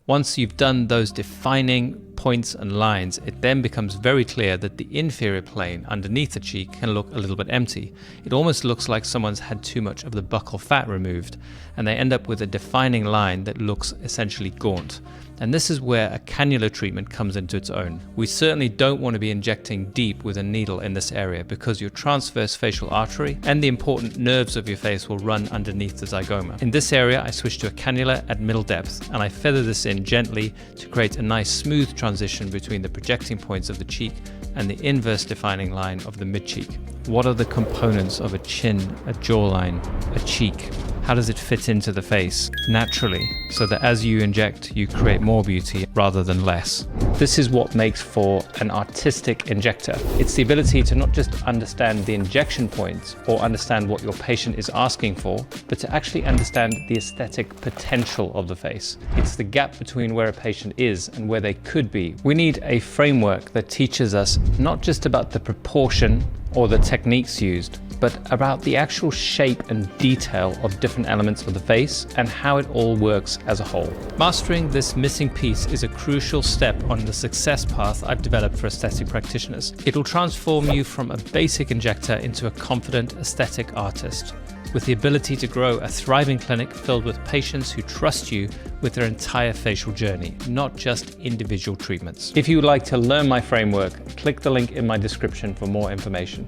Once you've done those defining points and lines, it then becomes very clear that the inferior plane underneath the cheek can look a little bit empty. It almost looks like someone's had too much of the buccal fat removed, and they end up with a defining line that looks essentially gaunt. And this is where a cannula treatment comes into its own. We certainly don't want to be injecting deep with a needle in this area because your transverse facial artery and the important nerves of your face will run underneath the zygoma. In this area, I switch to a cannula at middle depth and I feather this in gently to create a nice smooth transition between the projecting points of the cheek and the inverse defining line of the mid-cheek. What are the components of a chin, a jawline, a cheek? How does it fit into the face naturally so that as you inject, you create more beauty rather than less? This is what makes for an artistic injector. It's the ability to not just understand the injection points or understand what your patient is asking for, but to actually understand the aesthetic potential of the face. It's the gap between where a patient is and where they could be. We need a framework that teaches us not just about the proportion or the techniques used, but about the actual shape and detail of different elements of the face and how it all works as a whole. Mastering this missing piece is a crucial step on the success path I've developed for aesthetic practitioners. It will transform you from a basic injector into a confident aesthetic artist, with the ability to grow a thriving clinic filled with patients who trust you with their entire facial journey, not just individual treatments. If you would like to learn my framework, click the link in my description for more information.